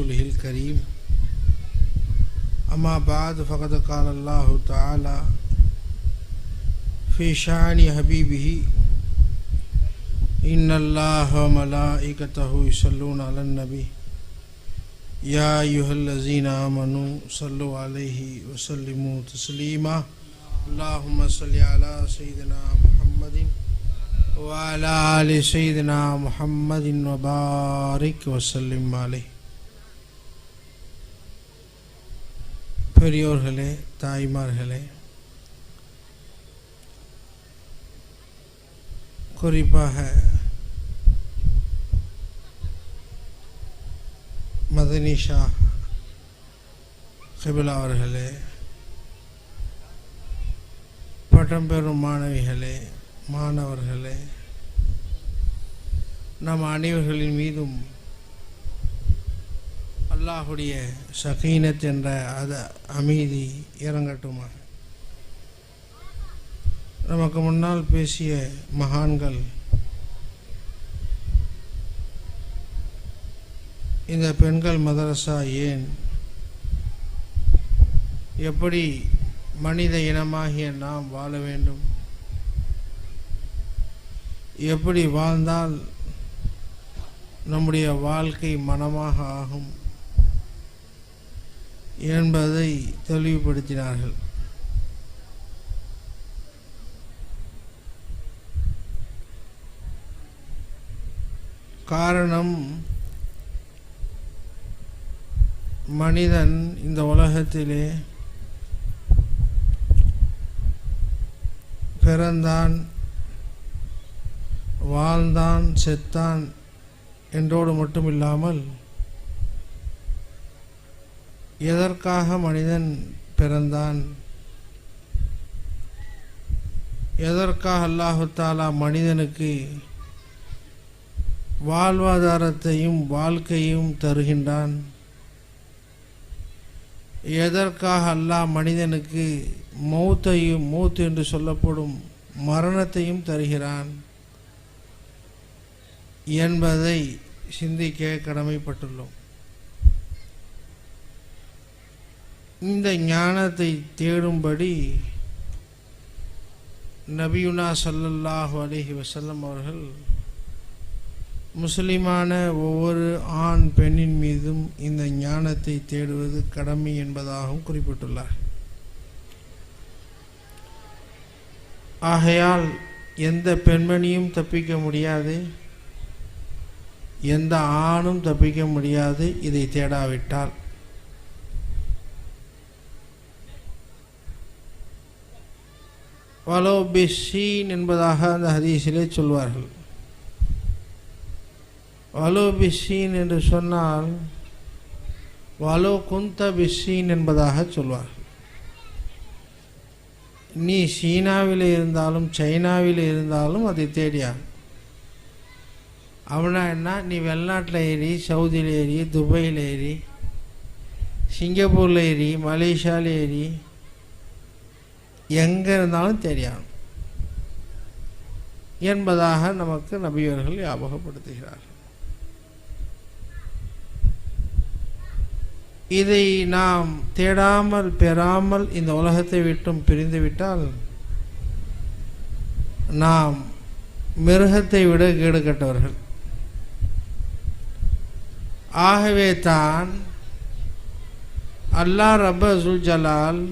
رسوله الكريم أما بعد فقد قال الله تعالى في شأن حبيبه إن الله وملائكته يصلون على النبي يا أيها الذين آمنوا صلوا عليه وسلموا تسليما اللهم صل على سيدنا محمد وعلى آل سيدنا محمد وبارك وسلم عليه. பெரியோர்களே, தாய்மார்களே, குறிப்பாக மதனி ஷா கிபிலா அவர்களே, பட்டம் பெறும் மாணவிகளே, மாணவர்களே, நம் அனைவர்களின் மீதும் அல்லாஹுடைய சகீனத் என்ற அமைதி இறங்கட்டுமாக. நமக்கு முன்னால் பேசிய மகான்கள் இந்த பெண்கள் மதரசா ஏன், எப்படி மனித இனமாகிய நாம் வாழ வேண்டும், எப்படி வாழ்ந்தால் நம்முடைய வாழ்க்கை மனமாக ஆகும் என்பதை தெளிவுபடுத்தினார்கள். காரணம், மனிதன் இந்த உலகத்திலே பிறந்தான், வாழ்ந்தான், செத்தான் என்றோடு மட்டுமில்லாமல் எதற்காக மனிதன் பிறந்தான், எதற்காக அல்லாஹு தஆலா மனிதனுக்கு வாழ்வாதாரத்தையும் வாழ்க்கையும் தருகின்றான், எதற்காக அல்லாஹ் மனிதனுக்கு மௌத் என்று சொல்லப்படும் மரணத்தையும் தருகிறான் என்பதை சிந்திக்க கடமைப்பட்டுள்ளோம். இந்த ஞானத்தை தேடும்படி நபியுனா ஸல்லல்லாஹு அலைஹி வஸல்லம் அவர்கள் முஸ்லிமான ஒவ்வொரு ஆண் பெண்ணின் மீதும் இந்த ஞானத்தை தேடுவது கடமை என்பதாகவும் குறிப்பிட்டுள்ளார். ஆகையால் எந்த பெண்மணியும் தப்பிக்க முடியாது, எந்த ஆணும் தப்பிக்க முடியாது இதை தேடாவிட்டால். வலோ பிஸ்ஸீன் என்பதாக அந்த ஹதீஸிலே சொல்வார்கள். வலோ பிஸ்ஸீன் என்று சொன்னால் வலோ குந்த பிஸ்ஸீன் என்பதாக சொல்வார்கள். நீ சீனாவில் இருந்தாலும் சைனாவில் இருந்தாலும் அதை தேடியான். அவனா என்ன, நீ வெளிநாட்டில் ஏறி, சவுதியில் ஏறி, துபாயில் ஏறி, சிங்கப்பூரில் ஏறி, மலேசியாவில் ஏறி, எங்கே இருந்தாலும் தேடியான் என்பதாக நமக்கு நபியவர்கள் ஞாபகப்படுத்துகிறார்கள். இதை நாம் தேடாமல் பெறாமல் இந்த உலகத்தை விட்டும் பிரிந்துவிட்டால் நாம் மிருகத்தை விட கேடு கெட்டவர்கள். ஆகவே தான் அல்லாஹ் ரப்ப ஜுல் ஜலால்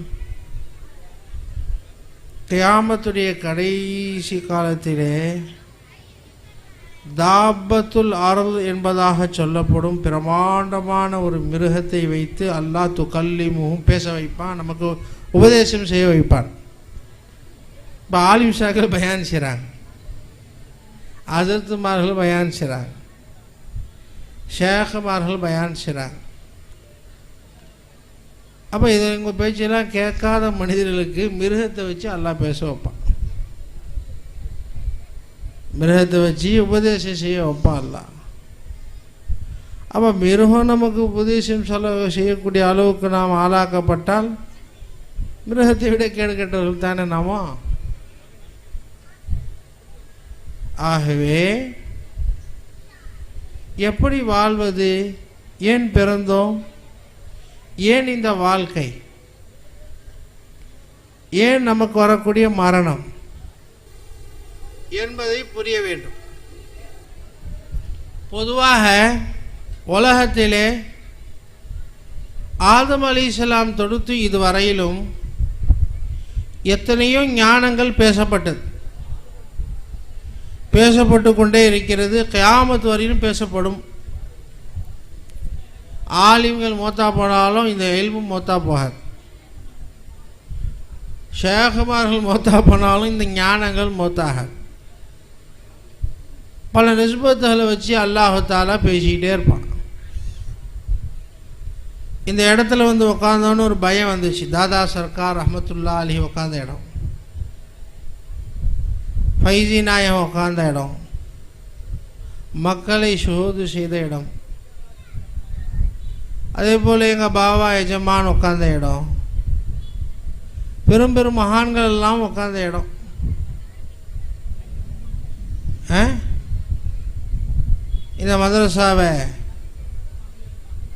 கியாமத்துடைய கடைசி காலத்திலே தாபத்துல் அர்த் என்பதாக சொல்லப்படும் பிரமாண்டமான ஒரு மிருகத்தை வைத்து அல்லாஹ் துகல்லிமுஹும் பேச வைப்பான், நமக்கு உபதேசம் செய்ய வைப்பான். இப்போ ஆலிம்ஷாக்கள் பயான் செய்கிறாங்க, ஹஜரத்துமார்கள் பயான் செய்கிறாங்க, ஷேഖமார்கள் பயான் செய்கிறாங்க. அப்போ இதை உங்கள் பேச்செல்லாம் கேட்காத மனிதர்களுக்கு மிருகத்தை வச்சு அல்லாஹ் பேச வைப்பான், மிருகத்தை வச்சு உபதேசம் செய்ய வைப்பான் அல்லாஹ். அப்போ மிருகம் நமக்கு உபதேசம் செய்யக்கூடிய அளவுக்கு நாம் ஆளாக்கப்பட்டால் மிருகத்தை விட கேடு கெட்டவர்கள் தானே நாமோ. ஆகவே எப்படி வாழ்வது, ஏன் பிறந்தோம், ஏன் இந்த வாழ்க்கை, ஏன் நமக்கு வரக்கூடிய மரணம் என்பதை புரிய வேண்டும். பொதுவாக உலகத்திலே ஆதம் அலைஹிஸ்ஸலாம் தொடுத்து இதுவரையிலும் எத்தனையோ ஞானங்கள் பேசப்பட்டு கொண்டே இருக்கிறது. கியாமத் வரையிலும் பேசப்படும். ஆலிம்கள் மௌத்தா போனாலும் இந்த இல்மும் மௌத்தா போகாது. ஷேகுமார்கள் மௌத்தா போனாலும் இந்த ஞானங்கள் மௌத்தாகாது. பல நிஸ்பத்துகளை வச்சு அல்லாஹ் தஆலா பேசிக்கிட்டே இருப்பான். இந்த இடத்துல வந்து உட்காந்தோன்னு ஒரு பயம் வந்துச்சு. தாதா சர்க்கார் ரஹ்மத்துல்லாஹி அலைஹி உட்காந்த இடம், ஃபைசி நாயகம் உட்கார்ந்த இடம், மக்களை ஷுஹூது செய்த இடம், அதே போல் எங்கள் பாபா எஜமான் உட்கார்ந்த இடம், பெரும் பெரும் மகான்கள் எல்லாம் உட்கார்ந்த இடம். இந்த மதரசாவை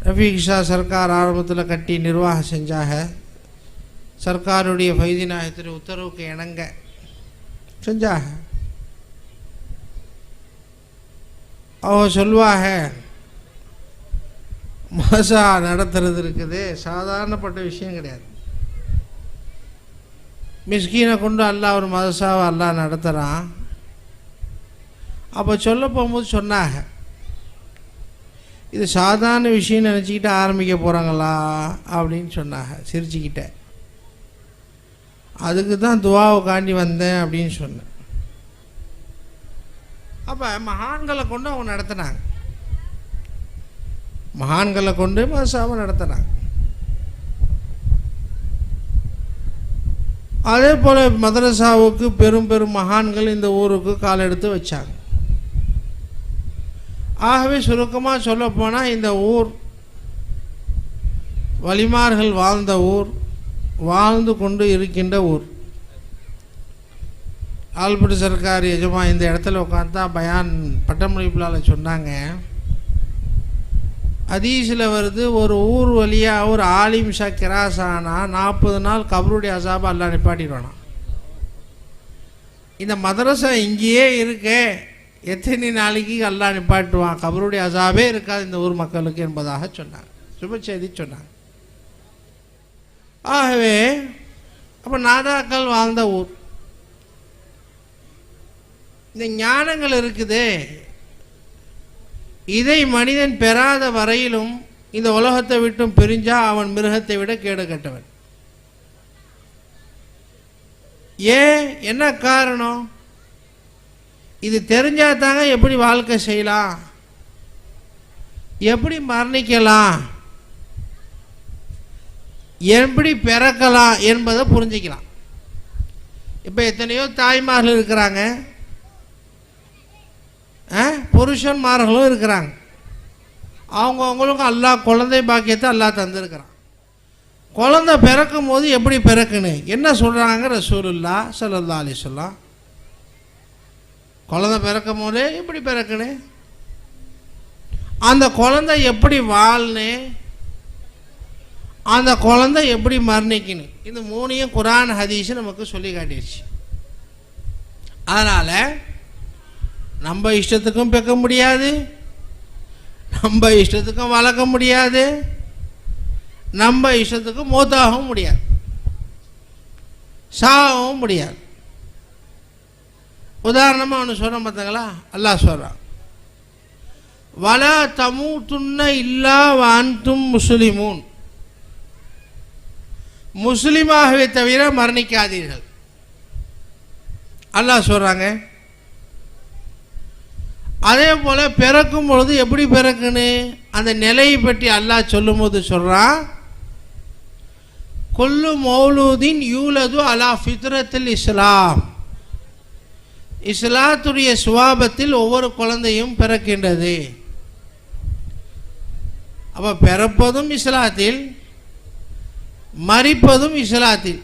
ரஃபீக் ஷா சர்க்கார் ஆரம்பத்தில் கட்டி நிர்வாகம் செஞ்சாக. சர்க்காருடைய ஃபைதி நாயகத்துடைய உத்தரவுக்கு இணங்க செஞ்சாக. அவங்க சொல்வாக, மதரசா நடத்துறது இருக்குது சாதாரணப்பட்ட விஷயம் கிடையாது. மிஸ்கீனை கொண்டு அல்லாஹ் ஒரு மதரசாவை அல்லாஹ் நடத்துகிறான். அப்போ சொல்ல போகும்போது சொன்னாங்க, இது சாதாரண விஷயம் நினச்சிக்கிட்டு ஆரம்பிக்க போகிறாங்களா அப்படின்னு சொன்னாங்க சிரிச்சுக்கிட்ட. அதுக்கு தான் துவாவை காண்டி வந்தேன் அப்படின்னு சொன்னேன். அப்போ மகான்களை கொண்டு அவங்க நடத்தினாங்க, மகான்களை கொண்டு மதரசாவை நடத்தினாங்க. அதே போல் மதரசாவுக்கு பெரும் பெரும் மகான்கள் இந்த ஊருக்கு கால் எடுத்து வச்சாங்க. ஆகவே சுருக்கமாக சொல்லப்போனால் இந்த ஊர் வலிமார்கள் வாழ்ந்த ஊர், வாழ்ந்து கொண்டு இருக்கின்ற ஊர். ஆல்பர்ட் சர்க்கார் எஜமா இந்த இடத்துல உட்காந்தா பயான் பட்டமளிப்பில் சொன்னாங்க. ஹதீஸில் வருது, ஒரு ஊர் வழியாக ஒரு ஆலிம் ஷா கிராஸ் ஆனால் 40 நாள் கபருடைய அசாபை அல்லாஹ் நிப்பாட்டிடுவானா. இந்த மதரசா இங்கேயே இருக்கே, எத்தனை நாளைக்கு அல்லாஹ் நிப்பாட்டுவான், கபருடைய அசாபே இருக்காது இந்த ஊர் மக்களுக்கு என்பதாக சொன்னாங்க, சுப செய்தி சொன்னாங்க. ஆகவே அப்போ நாதாக்கள் வாழ்ந்த ஊர். இந்த ஞானங்கள் இருக்குது, இதை மனிதன் பெறாத வரையிலும் இந்த உலகத்தை விட்டும் பிரிஞ்சா அவன் மிருகத்தை விட கேடு கட்டவன். ஏன், என்ன காரணம்? இது தெரிஞ்சாதாங்க எப்படி வாழ்க்கை செய்யலாம், எப்படி மரணிக்கலாம், எப்படி பிறக்கலாம் என்பதை புரிஞ்சிக்கலாம். இப்போ எத்தனையோ தாய்மார்கள் இருக்கிறாங்க, புருஷன்மார்களும் இருக்கிறாங்க. அவங்கவுங்களுக்கும் அல்லாஹ் குழந்தை பாக்கியத்தை அல்லாஹ் தந்திருக்கிறான். குழந்தை பிறக்கும் போது எப்படி பிறக்குன்னு என்ன சொல்கிறாங்க ரசூலுல்லாஹ் ஸல்லல்லாஹு அலைஹி வஸல்லம்? குழந்தை பிறக்கும் போதே எப்படி பிறக்குன்னு, அந்த குழந்தை எப்படி வாழ்னு, அந்த குழந்தை எப்படி மரணிக்கணும், இந்த மூணையும் குர்ஆன் ஹதீஸ் நமக்கு சொல்லி காட்டிடுச்சு. அதனால் நம்ம இஷ்டத்துக்கும் பெக்க முடியாது, நம்ம இஷ்டத்துக்கும் வளர்க்க முடியாது, நம்ம இஷ்டத்துக்கும் மூத்தாகவும் முடியாது, சாகவும் முடியாது. உதாரணமாக ஒன்று சொல்கிறோம் பார்த்தாங்களா, அல்லாஹ் சொல்கிறான், வலா தமூத்துன்ன இல்லா வஅன்தும் முஸ்லிமூன், முஸ்லிமாகவே தவிர மரணிக்காதீர்கள் அல்லாஹ் சொல்கிறாங்க. அதே போல் பிறக்கும் பொழுது எப்படி பிறக்குன்னு அந்த நிலையை பற்றி அல்லாஹ் சொல்லும் போது சொல்கிறான், குல்லு மௌலூதின் யூலது அலா ஃபித்ரத்தில் இஸ்லாம், இஸ்லாத்துடைய சுவாபத்தில் ஒவ்வொரு குழந்தையும் பிறக்கின்றது. அப்போ பிறப்பதும் இஸ்லாத்தில், மரிப்பதும் இஸ்லாத்தில்,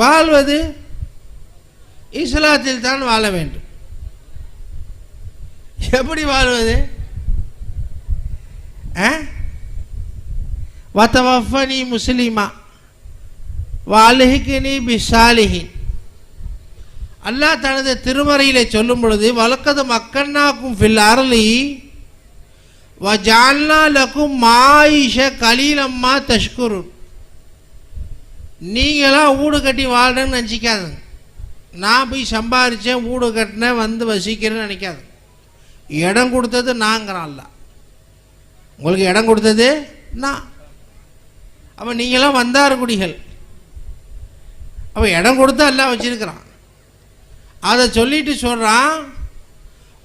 வாழ்வது இஸ்லாத்தில் தான் வாழ வேண்டும். எப்படி வாழ்வது? வதவஃபனி முஸ்லிமா வஅல்ஹிக்னி பிஸ்ஸாலிஹீன். அல்லாஹ் தனது திருமறையிலே சொல்லும் பொழுது வலக்கது மக்கன்னாக்கும் ஃபில் அர்லி வஜஅல்னா லக்கும் மாயிஷ கலீலம்மா தஷ்குருன். நீங்களாம் வீடு கட்டி வாழ்றேன்னு நினச்சிக்காது. நான் போய் சம்பாதிச்சேன், வீடு கட்டினேன், வந்து வசிக்கிறேன்னு நினைக்காது. இடம் கொடுத்தது நாங்கிறான் அல்ல. உங்களுக்கு இடம் கொடுத்தது நான். அப்போ நீங்களாம் வந்தார் குடிகள். அப்போ இடம் கொடுத்தா எல்லாம் வச்சிருக்கிறான். அதை சொல்லிட்டு சொல்கிறான்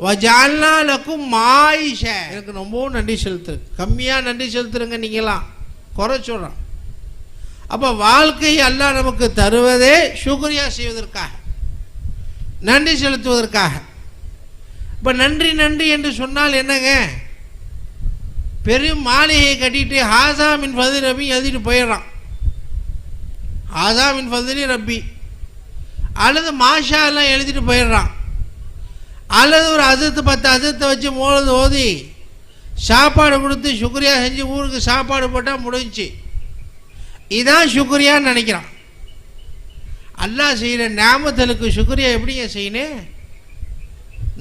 வஜஅல்னா லக்கும் மாயிஷ. எனக்கு ரொம்பவும் நன்றி செலுத்து, கம்மியாக நன்றி செலுத்துருங்க நீங்களாம், குறை சொல்கிறான். அப்போ வாழ்க்கை அல்லாஹ் நமக்கு தருவதே சுக்ரியா செய்வதற்காக, நன்றி செலுத்துவதற்காக. இப்போ நன்றி நன்றி என்று சொன்னால் என்னங்க, பெரும் மாளிகையை கட்டிட்டு ஹாசாமின் ஃபது ரபி எழுதிட்டு போயிடுறான். ஹாசாமின் ஃபதுலி ரப்பி அல்லது மாஷா எல்லாம் எழுதிட்டு போயிடுறான். அல்லது ஒரு அஜத்து 10 அஜத்தை வச்சு மோளது ஓதி சாப்பாடு கொடுத்து சுக்ரியா செஞ்சு ஊருக்கு சாப்பாடு போட்டால் முடிஞ்சிச்சு. இதான் சுக்ரியான்னு நினைக்கிறான். அல்லாஹ் செய்கிற நியாமத்துக்கு சுக்ரியா எப்படிங்க செய்யணும்?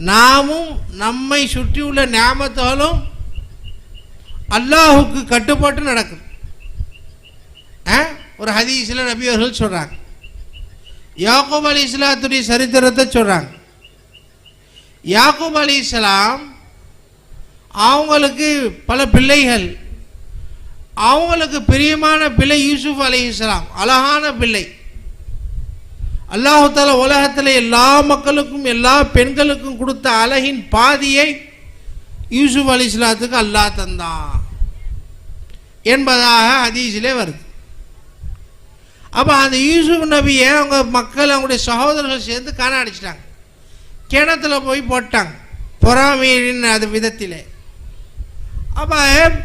நாமும் நம்மை சுற்றி உள்ள நியாமத்தாலும் அல்லாஹுக்கு கட்டுப்பட்டு நடக்கும். ஒரு ஹதீஸில் நபி அவர்கள் சொல்கிறாங்க, யாக்கூப் அலைஹிஸ்ஸலாத்துடைய சரித்திரத்தை சொல்கிறாங்க. யாக்கூப் அலைஹிஸ்ஸலாம் அவங்களுக்கு பல பிள்ளைகள், அவங்களுக்கு பிரியமான பிள்ளை யூசுப் அலைஹிஸ்ஸலாம், அழகான பிள்ளை. அல்லாஹ் தஆலா உலகத்தில் எல்லா மக்களுக்கும் எல்லா பெண்களுக்கும் கொடுத்த அழகின் பாதியை யூசுப் அலைஹிஸ்ஸலாத்துக்கு அல்லாஹ் தந்தான் என்பதாக ஹதீஸிலே வருது. அப்போ அந்த யூசுப் நபியை அவங்க மக்கள், அவங்களுடைய சகோதரர்கள் சேர்ந்து காண அடிச்சிட்டாங்க, கிணத்துல போய் போட்டாங்க, பொறாமையின் அது விதத்திலே. அப்போ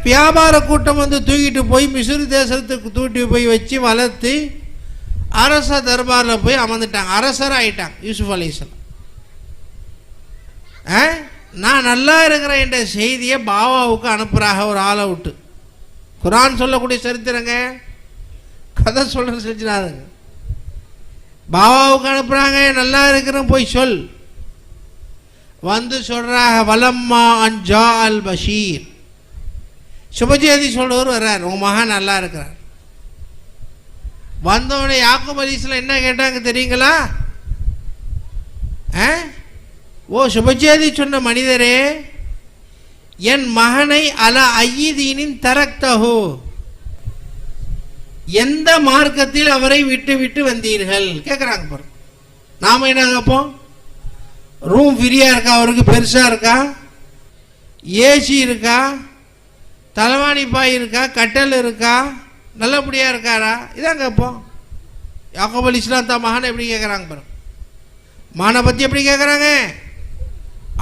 வியாபார கூட்டம் வந்து தூக்கிட்டு போய் மிஸ்ர் தேசத்துக்கு தூக்கிட்டு போய் வச்சு வளர்த்து அரச தர்பாரில் போய் அமர்ந்துட்டாங்க, அரசராக ஆகிட்டாங்க யூசுப் அலைஹிஸ்ஸலாம். நான் நல்லா இருக்கிறேன் என்ற செய்தியை பாவாவுக்கு அனுப்புகிறாங்க ஒரு ஆளை விட்டு. குர்ஆன் சொல்லக்கூடிய சரித்திரங்க, கதை சொல்கிற செஞ்சிடாதுங்க. பாவாவுக்கு அனுப்புகிறாங்க, நல்லா இருக்கிறேன் போய் சொல். வந்து சொல்கிறாங்க, வலம்மா அன்ஜா அல் பஷீர், சுபஜேதி சொல்றவர் வர்றார், உங்கள் மகன் நல்லா இருக்கிறார். வந்தவனே யாக்கூப் அலைஹிஸ்ஸலாம் என்ன கேட்டாங்க தெரியுங்களா? ஓ சுபஜேதி சொன்ன மனிதரே, என் மகனை அல ஐயீதீனின் தரக்தஹு, எந்த மார்க்கத்தில் அவரை விட்டு விட்டு வந்தீர்கள் கேட்குறாங்க. பாருங்க, நாம என்ன கேட்போம்? ரூம் ஃப்ரீயா இருக்கா, அவருக்கு பெருசா இருக்கா, ஏசி இருக்கா, தலைவாணி பாய் இருக்கா, கட்டல் இருக்கா, நல்லபடியா இருக்காரா, இதான் கேட்போம். யாக்கூப் அலைஹிஸ்ஸலாம் தான் மகனை எப்படி கேட்குறாங்க பாருங்க. மகனை பற்றி எப்படி கேட்குறாங்க?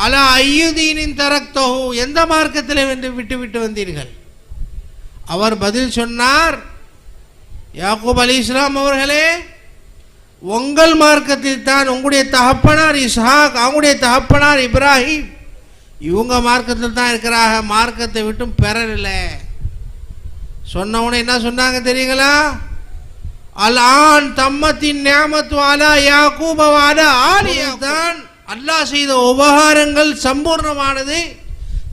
அலா ஐயுதீனின் தரக்தஹு, எந்த மார்க்கத்தில் விட்டு விட்டு வந்தீர்கள்? அவர் பதில் சொன்னார், யாக்கூப் அலைஹிஸ்ஸலாம் அவர்களே, உங்கள் மார்க்கத்தில் தான். உங்களுடைய தகப்பனார் இஸ்ஹாக், அவங்களுடைய தகப்பனார் இப்ராஹிம், இவங்க மார்க்கத்தில் தான் இருக்கிறாங்க, மார்க்கத்தை விட்டும் பெறல. சொன்னவனே என்ன சொன்னாங்க தெரியுங்களா? அல்ஆன் தம்மத்தின் நியாமத்து அலா யாக்கூப வ அலா ஆலி தான். அல்லாஹ் செய்த உபகாரங்கள் சம்பூர்ணமானது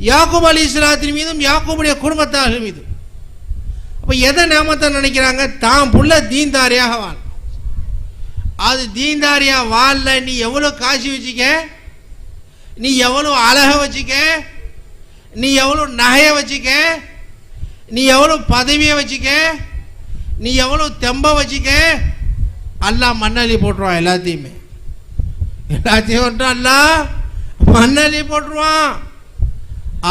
யாக்கூப் அலைஹிஸ்ஸலாத்தின் மீதும் யாக்கூபுடைய குடும்பத்தார்கள் மீதும். அப்போ எதை நியாமத்தை நினைக்கிறாங்க? தான் புள்ள தீன்தாரியாக வாழ. அது தீன்தாரியா வாழல, நீ எவ்வளோ காசு வச்சுக்க, நீ எவ்வளோ அழக வச்சுக்க, நீ எவ்வளோ நகையை வச்சுக்க, நீ எவ்வளோ பதவியை வச்சுக்க, நீ எவ்வளோ தெம்ப வச்சுக்க, அல்லாஹ் மண்ணலி போட்டுருவான். எல்லாத்தையும் அல்லாஹ் மண்ணலி போட்டுருவான்.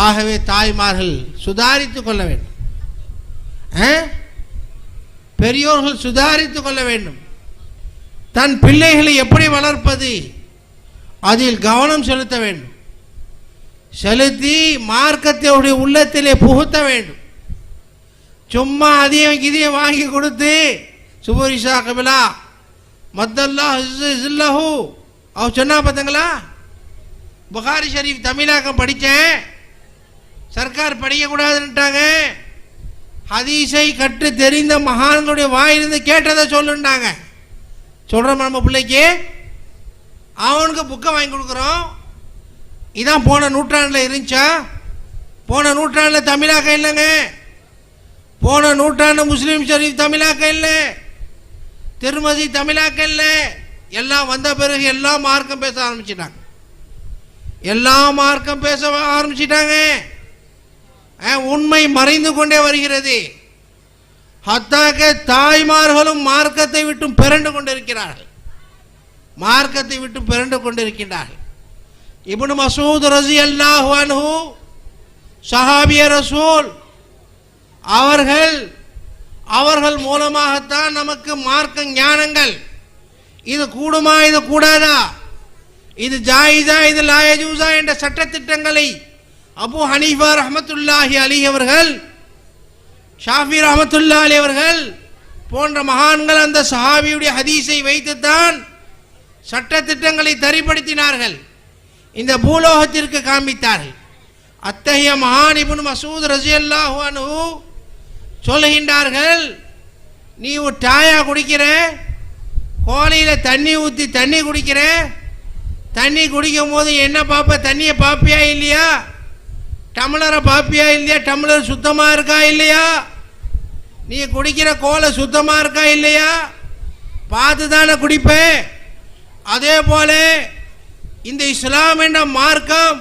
ஆகவே தாய்மார்கள் சுதாரித்து கொள்ள வேண்டும், பெரியோர்கள் சுதாரித்து கொள்ள வேண்டும். தன் பிள்ளைகளை எப்படி வளர்ப்பது, அதில் கவனம் செலுத்த வேண்டும். செலுத்தி மார்க்கத்தை உள்ளத்திலே புகுத்த வேண்டும். சும்மா அதையும் இதையும் வாங்கி கொடுத்து சுபரிஷா கபிலா மத்தல்லா ஹிஸ்ஸல்லஹு அவ சொன்னா பார்த்தங்களா? புகாரி ஷரீஃப் தமிழாக்கம் படித்தேன், சர்க்கார் படிக்கக்கூடாதுன்னுட்டாங்க, ஹதீஸை கற்று தெரிந்த மகான்களுடைய வாயிலிருந்து கேட்டதை சொல்லுண்டாங்க. சொல்கிறோம் நம்ம பிள்ளைக்கு, அவனுக்கு புக்கை வாங்கி கொடுக்குறோம். இதான் போன நூற்றாண்டில் இருந்துச்சா? போன நூற்றாண்டில் தமிழாக்க இல்லைங்க. போன நூற்றாண்டு முஸ்லீம் ஷரீஃப் தமிழாக்க இல்லை, திருமதி தமிழாக்க இல்லை. எல்லாம் வந்த பிறகு எல்லாம் மார்க்கம் பேச ஆரம்பிச்சிட்டாங்க. எல்லாம் மார்க்கம் பேச ஆரம்பிச்சிட்டாங்க. உண்மை மறைந்து கொண்டே வருகிறது. ஹத்தாக்க தாய்மார்களும் மார்க்கத்தை விட்டு பிறண்டு கொண்டிருக்கிறார்கள். மார்க்கத்தை விட்டு பிறண்டு கொண்டிருக்கிறார்கள். இப்னு மஸ்ஊத் ரலியல்லாஹு அன்ஹு சஹாபிய ரசூல் அவர்கள் மூலமாகத்தான் நமக்கு மார்க்க ஞானங்கள். இது கூடுமா, இது கூடாதா, இது ஜாயிஸா, இது லாயஜூஸா என்ற சட்டத்திட்டங்களை அபு ஹனீஃபா ரஹ்மத்துல்லாஹி அலைஹி அவர்கள், ஷாஃபி ரஹ்மத்துல்லாஹி அலைஹி அவர்கள் போன்ற மகான்கள் அந்த சஹாபியுடைய ஹதீஸை வைத்துத்தான் சட்டத்திட்டங்களை தரிப்படுத்தினார்கள், இந்த பூலோகத்திற்கு காண்பித்தார்கள். அத்தகைய மகான் இப்னு மஸ்ஊத் ரலியல்லாஹு அன்ஹு சொல்லுகின்றார்கள், நீ ஒரு டாயா குடிக்கிற, கோலையில் தண்ணி ஊற்றி தண்ணி குடிக்கிற, தண்ணி குடிக்கும் போது என்ன பார்ப்ப, தண்ணியை பார்ப்பியா இல்லையா, டம்ளரை பார்ப்பியா இல்லையா, டம்ளர் சுத்தமாக இருக்கா இல்லையா, நீ குடிக்கிற கோலை சுத்தமாக இருக்கா இல்லையா, பார்த்து தானே குடிப்ப. அதே போல இந்த இஸ்லாம் என்ற மார்க்கம்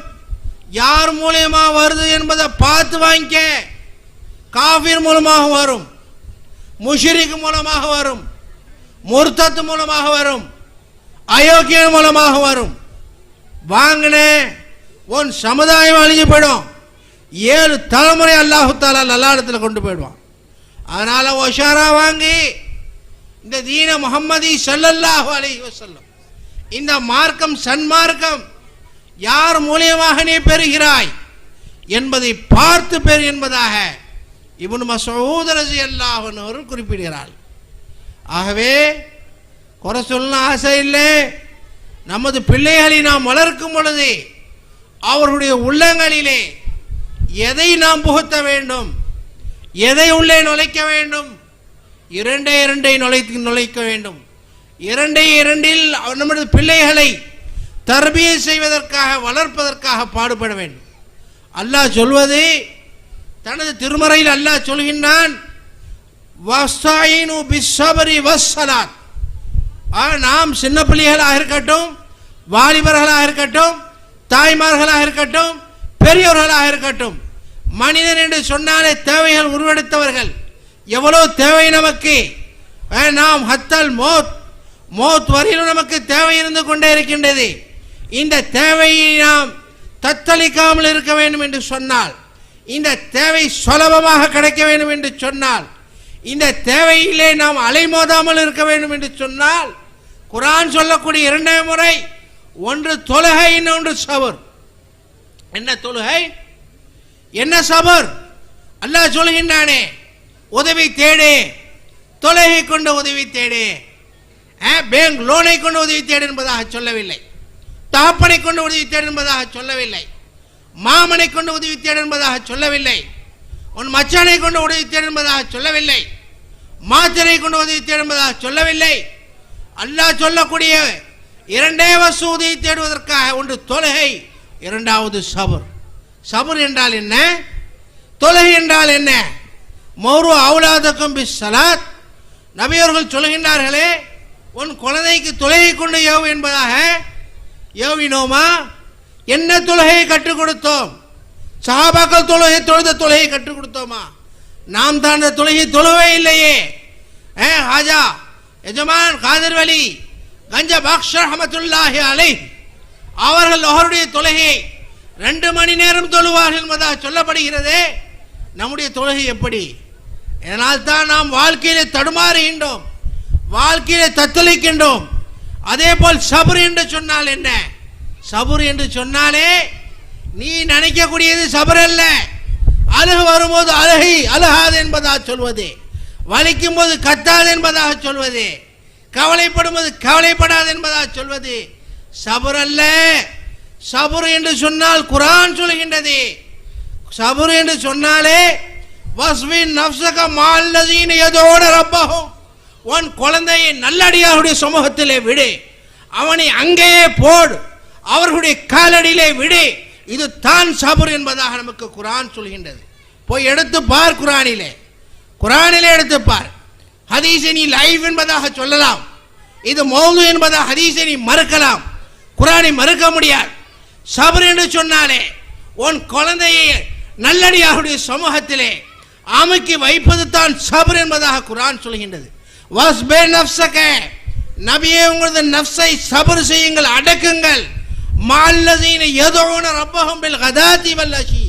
யார் மூலியமாக வருது என்பதை பார்த்து வாங்கிக்க. காஃபிர் மூலமாக வரும், முஷ்ரிக் மூலமாக வரும், முர்தத் மூலமாக வரும், அயோக்கியன் மூலமாக வரும். வாங்கின உன் சமுதாயம் அழிஞ்சு போயிடும். 7 தலைமுறை அல்லாஹு தாலா நல்ல இடத்துல கொண்டு போயிடுவான். அதனால ஒஷாரா வாங்கி இந்த தீன முஹம்மதி ஸல்லல்லாஹு அலைஹி வஸல்லம் இந்த மார்க்கம் சன்மார்க்கம் யார் மூலியமாக நீ பெறுகிறாய் என்பதை பார்த்து பெறு என்பதாக இப்னு மஸ்ஊத் ரலியல்லாஹு அன்ஹு குறிப்பிடுகிறார். ஆகவே குறை சொல்ல ஆசை இல்லை. நமது பிள்ளைகளை நாம் வளர்க்கும் பொழுது அவர்களுடைய உள்ளங்களிலே எதை நாம் புகுத்த வேண்டும், எதை உள்ளே நுழைக்க வேண்டும், இரண்டை நுழைக்க வேண்டும். இரண்டில் நமது பிள்ளைகளை தர்பியை செய்வதற்காக, வளர்ப்பதற்காக பாடுபட வேண்டும். அல்லாஹ் சொல்வது, தனது திருமறையில் அல்லாஹ் சொல்கின்றான், வஸ்தாயினு பிஸ்ஸப்ரி வஸ்ஸலாத். நாம் சின்ன பிள்ளைகளாக இருக்கட்டும், வாலிபர்களாக இருக்கட்டும், தாய்மார்களாக இருக்கட்டும், பெரியவர்களாக இருக்கட்டும், மனிதன் என்று சொன்னாலே தேவைகள் உருவெடுத்தவர்கள். எவ்வளோ தேவை நமக்கு. நாம் ஹத்தல் மோத் வரையிலும் நமக்கு தேவை இருந்து கொண்டே இருக்கின்றது. இந்த தேவையை நாம் தத்தளிக்காமல் இருக்க வேண்டும் என்று சொன்னால், இந்த தேவை சுலபமாக கிடைக்க வேண்டும் என்று சொன்னால், இந்த தேவையிலே நாம் அலைமோதாமல் இருக்க வேண்டும் என்று சொன்னால், குர்ஆன் சொல்லக்கூடிய 2 முறை, ஒன்று தொழுகை, இன்னொன்று சபர். என்ன தொழுகை, என்ன சபர்? அல்லாஹ் சொல்கின்றானே, உதவி தேடு, தொழுகை கொண்டு உதவி தேடு. பேங்க் லோனை கொண்டு உதவி தேடு என்பதாக சொல்லவில்லை, தாப்பனை கொண்டு உதவி தேடு என்பதாக சொல்லவில்லை, மாமனை கொண்டு உதவி தேடு என்பதாக சொல்லவில்லை, உன் மச்சானை கொண்டு உதவி தேடு என்பதாக சொல்லவில்லை, மாச்சனை கொண்டு உதவி தேடு என்பதாக சொல்லவில்லை. அல்லாஹ் சொல்லக்கூடிய 2 வசு உதவி தேடுவதற்காக, ஒன்று தொழுகை, இரண்டாவது சபர். சபர் என்றால் என்ன, தொழுகை என்றால் என்ன? மௌரு அவுலாதக்கும் பிஸ்ஸலாத். நபி அவர்கள் சொல்கின்றார்களே, உன் குழந்தைக்கு தொழுகை கொண்டு ஏவு என்பதாக ஏவினோமா? என்ன தொழுகையை கற்றுக் கொடுத்தோம்? சஹாபாக்கள் தொழுகை கற்றுக் கொடுத்தோமா? நாம் தான் அந்த தொழுகை தொழுவே இல்லையே. ஹாஜா எஜமான் காதர் வலி கஞ்ச பக்ஷ ரஹ்மத்துல்லாஹி அலைஹி அவர்கள் அவருடைய தொழுகையை 2 மணி நேரம் தொழுவார்கள் என்பதாக சொல்லப்படுகிறதே. நம்முடைய தொழுகை எப்படி? இதனால் தான் நாம் வாழ்க்கையிலே தடுமாறுகின்றோம், வாழ்க்கையிலே தத்தளிக்கின்றோம். அதே போல் சபர் என்று சொன்னால் என்ன? சபர் என்று சொன்னாலே நீ நினைக்கக்கூடியது சபர் அல்ல. அழுகு வரும்போது அழுகாது என்பதாக சொல்வது, வலிக்கும் போது கத்தாது என்பதாக சொல்வது, கவலைப்படும் போது கவலைப்படாது என்பதாக சொல்வது சபர் அல்ல. சபர் என்று சொன்னால் குர்ஆன் சொல்கின்றது, சபர் என்று சொன்னாலே வஸ்வின் நஃப்ஸக மஅல்லதீன யதுஊன ரப்பஹும், உன் குழந்தையை நல்லடியாருடைய சமூகத்திலே விடு, அவனை அங்கேயே போடு, அவர்களுடைய காலடியிலே விடு. இது தான் சபர் என்பதாக நமக்கு குர்ஆன் சொல்கின்றது. போய் எடுத்து பார், குர்ஆனிலே எடுத்து பார். ஹதீஸை நீ லைவ் என்பதாக சொல்லலாம், இது மௌது என்பதாக ஹதீஸை நீ மறுக்கலாம், குர்ஆனை மறுக்க முடியாது. சபர் என்று சொன்னாலே உன் குழந்தையை நல்லடியாருடைய சமூகத்திலே அமுக்கி வைப்பது தான் சபர் என்பதாக குர்ஆன் சொல்கின்றது. வஸ்பே நஃப்ஸக, நபியே உங்களது நஃப்ஸை சபர் செய்யுங்கள், அடக்குங்கள். மஅல்லதீன யதுஊன ரப்பஹும் பில் கதாதி வல் அஷி,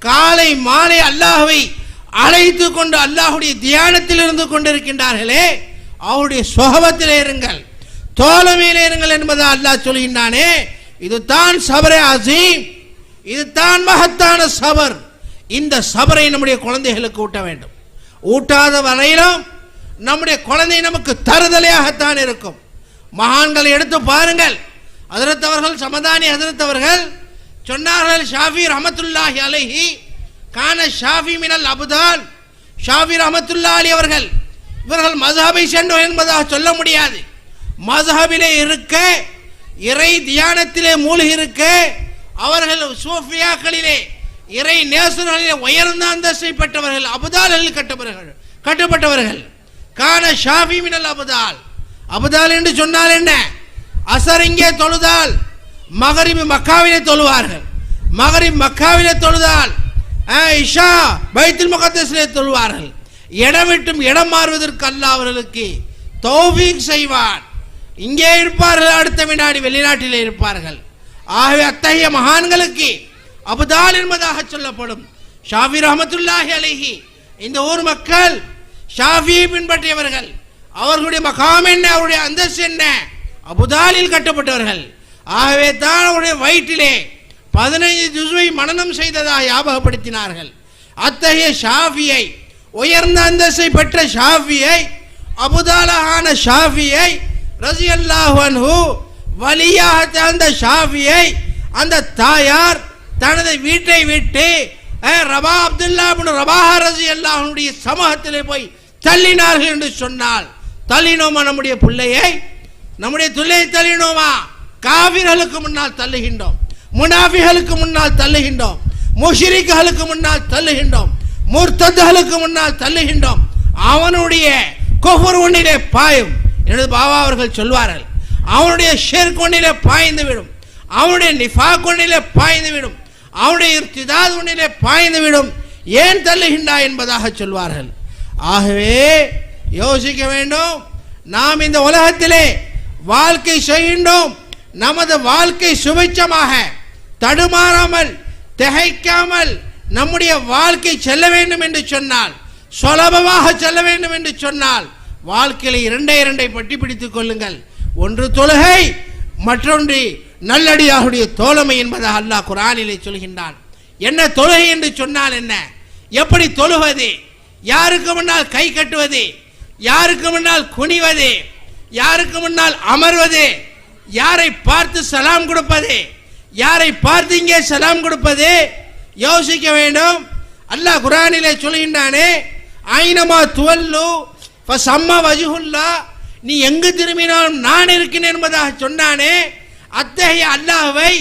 காலை மாலை அல்லாஹ்வை அழைத்து கொண்டு அல்லாஹ்வுடைய தியானத்தில் இருந்து கொண்டிருக்கின்றார்களே, அவருடைய சுஹபத்திலே இருங்கள், தோழமையிலே இருங்கள் என்பதை அல்லாஹ் சொல்கின்றானே. இது தான் சபரே அஸீம், இது தான் மகத்தான சபர். இந்த சபரை நம்முடைய குழந்தைகளுக்கு ஊட்ட வேண்டும். ஊட்டாத வரையிலும் நம்முடைய குழந்தை நமக்கு தருதலையாகத்தான் இருக்கும். மகான்களை எடுத்து பாருங்கள். ஹஜ்ரத் அவர்கள், சமதானி ஹஜ்ரத் அவர்கள் சொன்னார்கள், ஷாஃபி ரஹ்மத்துல்லாஹி அலைஹி கான ஷாஃபி மினல் அபுதால். ஷாஃபி ரஹ்மத்துல்லாஹி அலைஹி அவர்கள், இவர்கள் மஸ்ஹபை சேர்ந்தவர் என்பதாக சொல்ல முடியாது. மஸ்ஹபிலே இருக்க, இறை தியானத்திலே மூழ்கி இருக்க, அவர்கள் சூஃபியாக்களிலே இறை நேசர்களிலே உயர்ந்த அந்தஸ்தை பெற்றவர்கள், அபுதால்களில் கட்டப்பட்டவர்கள். கான ஷாஃபி மினல் அபுதால். அபுதால் என்று சொன்னால் என்ன? அசர் இங்கே தொழுதால் மகரிப் மக்காவிலே தொழுவார்கள், மகரிப் மக்காவிலே தொழுதால் இஷா பைத்துல் முகத்தஸிலே தொழுவார்கள். இடம் விட்டும் இடம் மாறுவதற்கு அல்லாஹ் அவர்களுக்கு தௌஃபீக் செய்வான். இங்கே இருப்பார்கள், அடுத்த வினாடி வெளிநாட்டிலே இருப்பார்கள். ஆகவே அத்தகைய மகான்களுக்கு அபுதால் என்பதாக சொல்லப்படும். ஷாஃபி ரஹ்மத்துல்லாஹி அலைஹி, இந்த ஊர் மக்கள் ஷாஃபியை பின்பற்றியவர்கள். அவர்களுடைய மகாம் என்ன, அவருடைய அந்தஸ்து என்ன? அபுதாலில் கட்டப்பட்டவர்கள். ஆகவே தான் அவருடைய வயிற்றிலே 15 ஜுஸ்வை மனனம் செய்ததாக ஞாபகப்படுத்தினார்கள். அத்தகைய ஷாஃபியை, உயர்ந்த அந்தஸ்தை பெற்ற ஷாஃபியை, அபுதாலான ஷாஃபியை ரஸியல்லாஹு அன்ஹு, வலியாக அந்த ஷாஃபியை அந்த தாயார் தனது வீட்டை விட்டு ரபா அப்துல்லா இப்னு ரபாஹா ரஸியல்லாஹு அன்ஹுடைய சமூகத்திலே போய் தள்ளினார்கள் என்று சொன்னால், தள்ளினோமா நம்முடைய பிள்ளையை? நம்முடைய துள்ளையை தள்ளினோமா? காபிர்களுக்கு முன்னால் தள்ளுகின்றோம், முனாஃபிகளுக்கு முன்னால் தள்ளுகின்றோம், முஷ்ரிக்குகளுக்கு முன்னால் தள்ளுகின்றோம், முர்த்ததுகளுக்கு முன்னால் தள்ளுகின்றோம். அவனுடைய குஃபர் ஒன்றிலே பாயும். எனது பாபா அவர்கள் சொல்வார்கள், அவனுடைய ஷிர்க் ஒன்றிலே பாய்ந்து விடும், அவனுடைய நிஃபாக் ஒன்றிலே பாய்ந்து விடும், அவனுடைய இர்திதாத் ஒன்றிலே பாய்ந்து விடும். ஏன் தள்ளுகின்றாய் என்பதாக சொல்வார்கள். ஆகவே யோசிக்க வேண்டும். நாம் இந்த உலகத்திலே வாழ்க்கை செய்கின்றோம். நமது வாழ்க்கை சுபிட்சமாக, தடுமாறாமல், திகைக்காமல் நம்முடைய வாழ்க்கை செல்ல வேண்டும் என்று சொன்னால், சுலபமாக செல்ல வேண்டும் என்று சொன்னால், வாழ்க்கையில இரண்டை பட்டி பிடித்துக் கொள்ளுங்கள். ஒன்று தொழுகை, மற்றொன்று நல்லடியாருடைய தோழமை என்பதாக அல்லாஹ் குர்ஆனிலே சொல்கின்றான். என்ன தொழுகை என்று சொன்னால் என்ன? எப்படி தொழுவது? யாருக்கு முன்னால் கை கட்டுவது, யாருக்கு முன்னால் குனிவது, யாருக்கு முன்னால் அமர்வது, யாரை பார்த்து சலாம் கொடுப்பது, யாரை பார்த்து இங்கே சலாம் கொடுப்பது? யோசிக்க வேண்டும். அல்லாஹ் குர்ஆனிலே சொல்கின்றானே, ஐனமா துவல்லு ஃபஸம்மா வஜ்ஹுல்லாஹ், நீ எங்கு திரும்பினாலும் நான் இருக்கிறேன் என்பதாக சொன்னானே. அத்தகைய அல்லாஹ்வை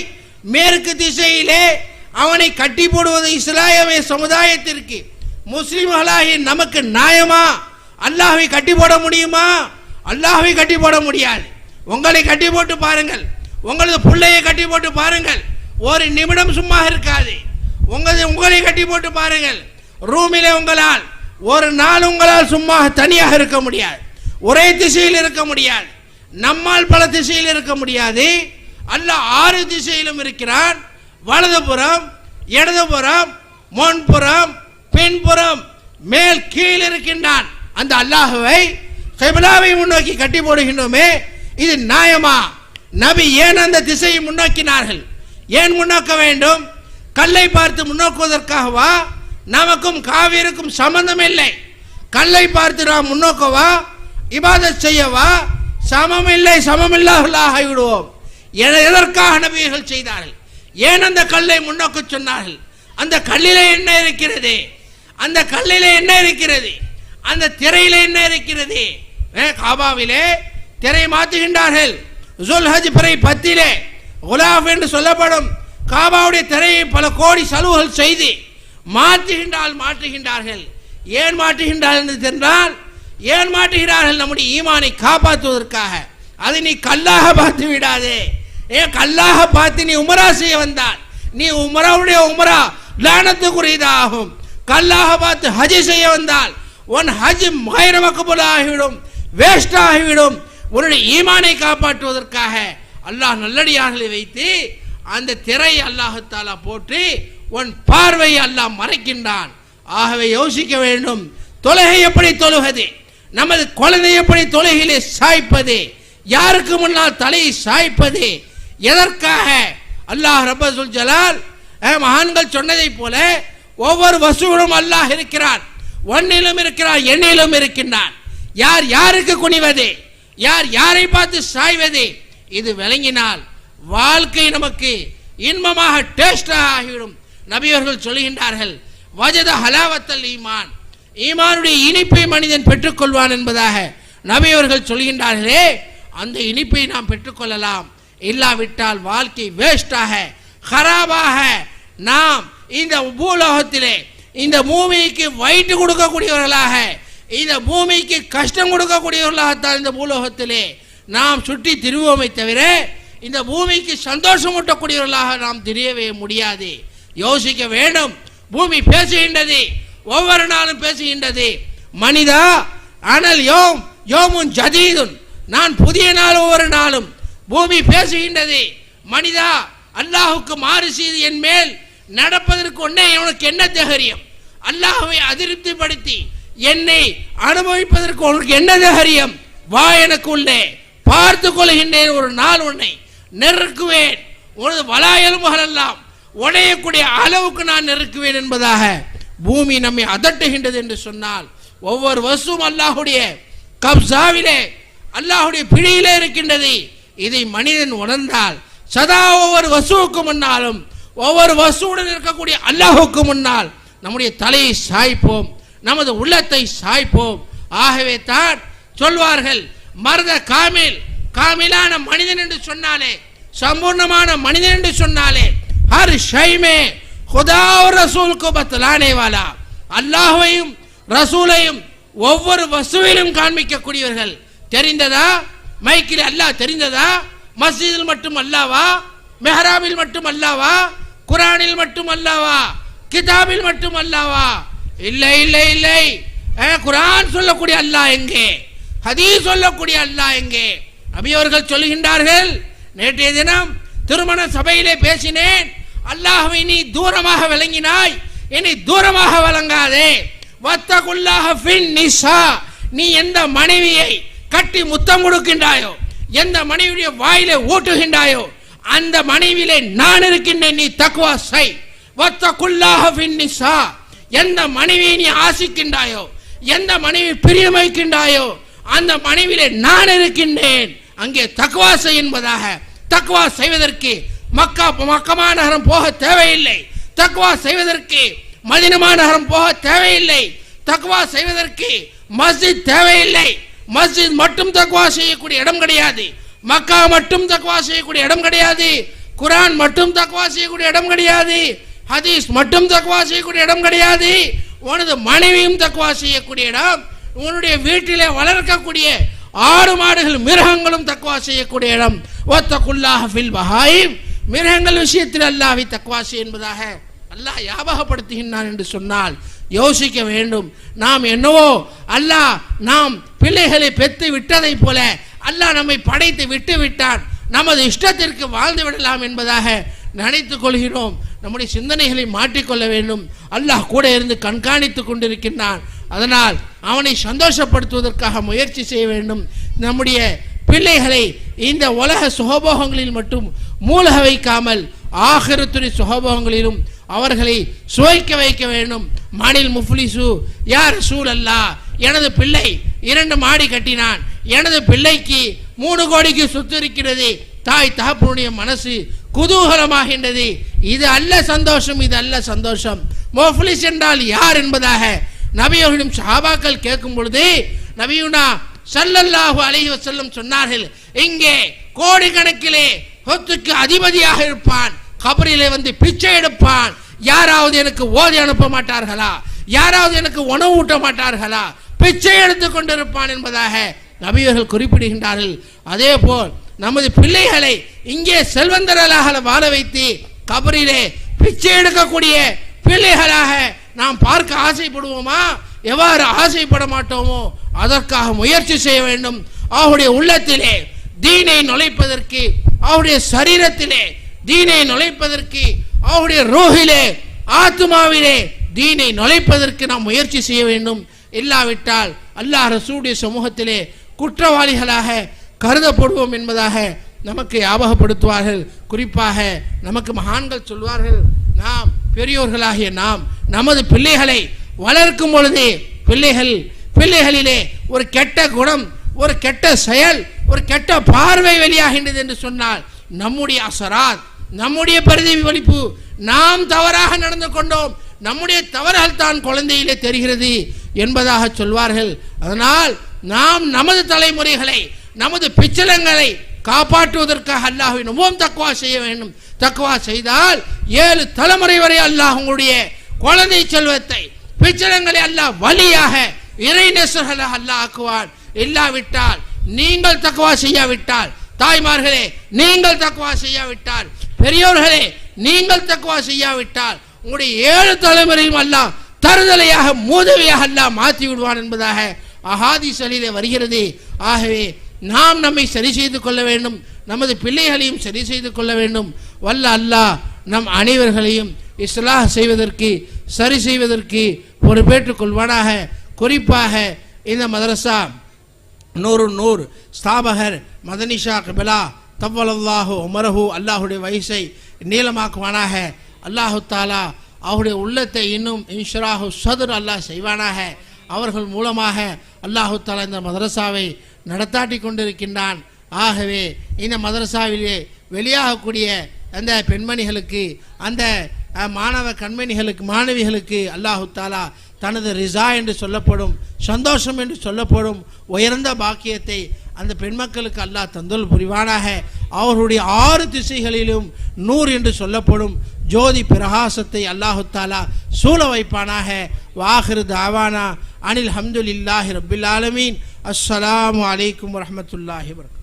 மேற்கு திசையிலே அவனை கட்டி போடுவது இஸ்லாமிய சமுதாயத்திற்கு, முஸ்லிம்களாகி நமக்கு நியாயமா? அல்லாஹ்வை கட்டி போட முடியுமா? அல்லாஹ்வை கட்டி போட முடியாது. உங்களை கட்டி போட்டு பாருங்கள், உங்களது பிள்ளையை கட்டி போட்டு பாருங்கள், ஒரு நிமிடம் சும்மா இருக்காது. உங்களை கட்டி போட்டு பாருங்கள், ரூமிலே உங்களால் ஒரு நாள் உங்களால் சும்மா தனியாக இருக்க முடியாது, ஒரே திசையில் இருக்க முடியாது. நம்மால் பல திசையில் இருக்க முடியாது. அல்லாஹ் 6 திசையிலும் இருக்கிறான். வலதுபுறம், இடதுபுறம், முன்புறம், பின்புறம், மேல் கீழ் இருக்கின்றான். அந்த அல்லாஹ்வை கிப்லாவை முன்னோக்கி கட்டி போடுகின்றோமே, இது நியாயமா? நபி ஏன் அந்த திசையை முன்னோக்கினார்கள்? ஏன் முன்னோக்க வேண்டும்? கல்லை பார்த்து முன்னோக்குவதற்காகவா? நமக்கும் காவிருக்கும் சம்பந்தம் இல்லை. கல்லை பார்த்து நாம் முன்னோக்கவா? இபாதத் செய்யவா? சமமில்லை, சமமில்லாஹ் ஆகிவிடுவோம். எதற்காக நபிகள் செய்தார்கள்? ஏன் அந்த கல்லை முன்னோக்க சொன்னார்கள்? அந்த கல்லிலே என்ன இருக்கிறது? அந்த கல்லிலே என்ன இருக்கிறது, அந்த திரையிலே என்ன இருக்கிறது? காபாவிலே திரை மாற்றுகின்றார்கள். ஜுல்ஹஜ் பிறை 10 குலாஃப் என்று சொல்லப்படும் காபாவுடைய திரையை பல கோடி செலவுகள் செய்து மாற்றுகின்றார்கள். ஏன் மாற்றுகின்றார்கள் என்று தெரிந்தால், ஏன் மாற்றுகிறார்கள்? நம்முடைய ஈமானை காப்பாற்றுவதற்காக. அதை நீ கல்லாக பார்த்து விடாதே. ஏன் கல்லாக பார்த்து நீ உமரா செய்ய வந்தால் நீ உமராவுடைய உமரா லானத்துக்குரியதாகும். கல்லாக பார்த்து ஹஜ் செய்ய வந்தால் உன் ஹஜ் கைர மக்பூல் ஆகிவிடும், வேஸ்ட் ஆகிவிடும். உன்னுடைய ஈமானை காப்பாற்றுவதற்காக அல்லாஹ் நல்லடியார்களை வைத்து அந்த திரை அல்லாஹ் தஆலா போட்டு உன் பார்வையை அல்லாஹ் மறைக்கின்றான். ஆகவே யோசிக்க வேண்டும், தொழுகை எப்படி தொழுவது, நமது குழந்தை எப்படி தொழுகையிலே சாய்ப்பது, யாருக்கு முன்னால் தலையை சாய்ப்பது, எதற்காக? அல்லாஹ் ரப்பல் ஜலால் மகான்கள் சொன்னதை போல ஒவ்வொரு வஸ்துவிலும் அல்லாஹ் இருக்கிறான். ஒன்னிலும் இருக்கிறான், எண்ணிலும் இருக்கின்றான். யார் யாருக்கு குனிவது, யார் யாரை பார்த்து சாய்வது, இது விளங்கினால் வாழ்க்கை நமக்கு இன்பமாக டேஸ்டாக ஆகிவிடும். நபியவர்கள் சொல்கின்றார்கள், வஜத ஹலாவத்தல் ஈமான், ஈமானுடைய இனிப்பை மனிதன் பெற்றுக்கொள்வான் என்பதாக நபியவர்கள் சொல்கின்றார்களே, அந்த இனிப்பை நாம் பெற்றுக்கொள்ளலாம். இல்லாவிட்டால் வாழ்க்கை வேஸ்டாக ஹராபாக நாம் இந்த பூலோகத்திலே இந்த பூமிக்கு வயிற்று கொடுக்கக்கூடியவர்களாக, இந்த பூமிக்கு கஷ்டம் கொடுக்கக்கூடியவர்களாகத்தான் இந்த பூலோகத்திலே நாம் சுற்றி திரிவோமை தவிர இந்த பூமிக்கு சந்தோஷம் ஊட்டக்கூடியவர்களாக நாம் தெரியவே முடியாது. யோசிக்க வேண்டும். பூமி பேசுகின்றது, ஒவ்வொரு நாளும் பேசுகின்றது. மனிதா ஆனால் யோமுன் ஜதீதுன், நான் புதிய நாள் ஒவ்வொரு நாளும். பூமி பேசுகின்றது, மனிதா அல்லாஹுக்கு மாறு செய்து என் மேல் நடப்பதற்கு ஒன்னே உனக்கு என்ன தைரியம், அல்லாஹ்வை அதிருப்திப்படுத்தி என்னை அனுபவிப்பதற்கு உனக்கு என்ன தைரியம், வா எனக்கு உள்ளே பார்த்து கொள்கின்றேன். ஒரு நாள் உன்னை நெருக்குவேன், உனது வலாயலுமுகள் எல்லாம் உடையக்கூடிய அளவுக்கு நான் நெருக்குவேன் என்பதாக பூமி நம்மை அதட்டுகின்றது என்று சொன்னால், ஒவ்வொரு வசுவும் அல்லாஹுடைய கப்சாவிலே அல்லாஹுடைய பிடியிலே இருக்கின்றது. இதை மனிதன் உணர்ந்தால் சதா ஒவ்வொரு வசுவுக்கு முன்னாலும் ஒவ்வொரு வசுவுடன் இருக்கக்கூடிய அல்லாஹுக்கு முன்னால் நம்முடைய தலையை சாய்ப்போம், நமது உள்ளத்தை சாய்ப்போம். ஆகவே தான் சொல்வார்கள், மர்த காமிலான மனிதன் என்று சொன்னாலே, சம்பூர்ணமான மனிதன் என்று சொன்னாலே, ஹர் ஷைமே खुदा और रसूल को बतलाने वाला, அல்லாஹ்வையும் ரசூலையும் ஒவ்வொரு வஸ்துவிலும் காண்பிக்கக்கூடியவர்கள். தெரிந்ததா? மைக்கில் அல்லாஹ் தெரிந்ததா? மஸ்ஜிதில் மட்டும் அல்லாவா? மெஹராபில் மட்டும் அல்லாவா? குரானில் மட்டும் அல்லாவா? கிதாபில் மட்டும் அல்லாவா? இல்லை இல்லை இல்லை. குரான் சொல்லக்கூடிய அல்லாஹ் எங்கே? ஹதீஸ் சொல்லக்கூடிய அல்லாஹ் எங்கே? நபி அவர்கள் சொல்கின்றார்கள், நேற்றைய தினம் திருமண சபையிலே பேசினேன், அல்லாஹ்வை நீ தூரமாக விளங்கினாய், என்னை தூரமாக வழங்காதே. வத்தகுல்லாஹ ஃபின் நிசா, நீ எந்த மனைவியை கட்டி முத்தம் கொடுக்கின்றாயோ, எந்த மனைவியுடைய வாயிலே ஊட்டுகின்றாயோ, அந்த மனைவியிலே நான் இருக்கின்றேன், நீ தக்வா செய். வத்தகுல்லாஹ ஃபின் நிசா, எந்த மனைவியை நீ ஆசிக்கின்றாயோ, எந்த மனைவி பிரியம் வைக்கின்றாயோ, அந்த மனைவியிலே நான் இருக்கின்றேன், அங்கே தக்வா செய் என்பதாக. தக்வா செய்வதற்கு மக்கமா நகரம் போக தேவையில்லை. தக்வா செய்வதற்கு மதீனா நகரம் போக தேவையில்லை. தக்வா செய்வதற்கு மஸ்ஜித் தேவையில்லை. மஸ்ஜித் மட்டும் தக்வா செய்யக்கூடிய இடம் கிடையாது. மக்கா மட்டும் தக்வா செய்யக்கூடிய இடம் கிடையாது. குரான் மட்டும் தக்வா செய்யக்கூடிய இடம் கிடையாது. ஹதீஸ் மட்டும் தக்வா செய்யக்கூடிய இடம் கிடையாது. உனது மனைவியும் தக்வா செய்யக்கூடிய இடம். உன்னுடைய வீட்டிலே வளர்க்கக்கூடிய ஆடு மாடுகள் மிருகங்களும் தக்வா செய்யக்கூடிய இடம். வத்தகுல்லாஹ ஃபில் பஹாயிம், மிருகங்கள் விஷயத்தில் அல்லாஹ்வை தக்வா செய் என்பதாக அல்லாஹ் ஞாபகப்படுத்துகின்றான் என்று சொன்னால் யோசிக்க வேண்டும். நாம் என்னவோ அல்லாஹ் நாம் பிள்ளைகளை பெற்று விட்டதை போல அல்லாஹ் நம்மை படைத்து விட்டு விட்டான், நமது இஷ்டத்திற்கு வாழ்ந்து விடலாம் என்பதாக நினைத்துக் கொள்கிறோம். நம்முடைய சிந்தனைகளை மாற்றிக்கொள்ள வேண்டும். அல்லாஹ் கூட இருந்து கண்காணித்து கொண்டிருக்கின்றான். அதனால் அவனை சந்தோஷப்படுத்துவதற்காக முயற்சி செய்ய வேண்டும். நம்முடைய பிள்ளைகளை இந்த உலக சுகபோகங்களில் மட்டும் மூழ்க வைக்காமல் ஆகிரத்துறை சுகபோகங்களிலும் அவர்களை சுவைக்க வைக்க வேண்டும். மானில் முஃப்லிசு யார் ரசூல் அல்லாஹ், எனது பிள்ளை 2 மாடி கட்டினான், எனது பிள்ளைக்கு 3 கோடிக்கு சொத்து இருக்கிறது, தாய் தகப்பனுடைய மனசு குதூகலமாகின்றது. இது அல்ல சந்தோஷம், இது அல்ல சந்தோஷம். முஃப்லிஸ் என்றால் யார் என்பதாக நபியோரிடம் சஹாபாக்கள் கேட்கும் பொழுது நபியுனா ஸல்லல்லாஹு அலைஹி வஸல்லம் சொன்னார்கள், இங்கே கோடிக்கணக்கிலே சொத்துக்கு அதிபதியாக இருப்பான், கபரிலே வந்து பிச்சை எடுப்பான், யாராவது எனக்கு ஓதி அனுப்ப மாட்டார்களா, யாராவது எனக்கு உணவு ஊட்ட மாட்டார்களா, பிச்சை எடுத்து கொண்டிருப்பான் என்பதாக நபியர்கள் குறிப்பிடுகின்றார்கள். அதே போல் நமது பிள்ளைகளை இங்கே செல்வந்தர்களாக வாழ வைத்து கபரிலே பிச்சை எடுக்கக்கூடிய பிள்ளைகளாக நாம் பார்க்க ஆசைப்படுவோமா? எவ்வாறு ஆசைப்பட மாட்டோமோ அதற்காக முயற்சி செய்ய வேண்டும். அவருடைய உள்ளத்திலே தீனை நுழைப்பதற்கு, அவருடைய சரீரத்திலே தீனை நுழைப்பதற்கு, அவருடைய ரூஹிலே ஆத்மாவிலே தீனை நுழைப்பதற்கு நாம் முயற்சி செய்ய வேண்டும். இல்லாவிட்டால் அல்லாஹ் ரசூலுடைய சமூகத்திலே குற்றவாளிகளாக கருதப்படுவோம் என்பதாக நமக்கு ஞாபகப்படுத்துவார்கள். குறிப்பாக நமக்கு மகான்கள் சொல்வார்கள், நாம் பெரியோர்களாகிய நாம் நமது பிள்ளைகளை வளர்க்கும் பொழுது பிள்ளைகளிலே ஒரு கெட்ட குணம், ஒரு கெட்ட செயல், ஒரு கெட்ட பார்வை வெளியாகின்றது என்று சொன்னால் நம்முடைய அசராத், நம்முடைய பிரதிபலிப்பு, நாம் தவறாக நடந்து கொண்டோம், நம்முடைய தவறுகள் தான் குழந்தையிலே தெரிகிறது என்பதாக சொல்வார்கள். அதனால் நாம் நமது தலைமுறைகளை, நமது பிச்சலங்களை காப்பாற்றுவதற்காக அல்லாஹ்வின் உம்மம் தக்வா செய்ய வேண்டும். தக்வா செய்தால் 7 தலைமுறை வரை அல்லாஹ் உங்களுடைய குழந்தை செல்வத்தை, பிச்சலங்களை அல்லாஹ் வழியாக இறை நேசர்களாக அல்லாஹ் ஆக்குவான். இல்லாவிட்டால், நீங்கள் தக்வா செய்யாவிட்டால், தாய்மார்களே நீங்கள் தக்வா செய்யாவிட்டால், பெரியோர்களே நீங்கள் தக்வா செய்யாவிட்டால் உங்களுடைய 7 தலைமுறையும் அல்லாஹ் தருதலையாக மூதவியாக அல்லாஹ் மாற்றி விடுவான் என்பதாக அஹாதீஸிலே வருகிறது. ஆகவே நாம் நம்மை சரி செய்து கொள்ள வேண்டும், நமது பிள்ளைகளையும் சரி செய்து கொள்ள வேண்டும். வல்ல அல்லாஹ் நம் அனைவர்களையும் இஸ்லாஹ் செய்வதற்கு, சரி செய்வதற்கு பொறுப்பேற்றுக் கொள்வானாக. குறிப்பாக இந்த மதரசா நூறு ஸ்தாபகர் மதனிஷா கிபிலா தவ்வலல்லாஹு உமரஹு, அல்லாஹுடைய வயசை நீளமாக்குவானாக. அல்லாஹு தாலா அவருடைய உள்ளத்தை இன்னும் இன்ஷராஹு சதுர் அல்லாஹ் செய்வானாக. அவர்கள் மூலமாக அல்லாஹு தாலா இந்த மதரசாவை நடத்தாட்டி கொண்டிருக்கின்றான். ஆகவே இந்த மதரசாவிலே வெளியாகக்கூடிய அந்த பெண்மணிகளுக்கு, அந்த மாணவ கண்மணிகளுக்கு, மாணவிகளுக்கு அல்லாஹு தாலா தனது ரிசா என்று சொல்லப்படும், சந்தோஷம் என்று சொல்லப்படும் உயர்ந்த பாக்கியத்தை அந்த பெண்மக்களுக்கு அல்லாஹ் தந்தல் புரிவானாக. அவர்களுடைய 6 திசைகளிலும் நூறு என்று சொல்லப்படும் ஜோதி பிரகாசத்தை அல்லாஹு தாலா சூழ வைப்பானாக. வாஹிரு தாவானா அனில் ஹம்துலில்லாஹி ரப்பில் ஆலமீன். அஸ்ஸலாமு அலைக்கும் வரஹ்மத்துல்லாஹி வபரகாத்துஹு.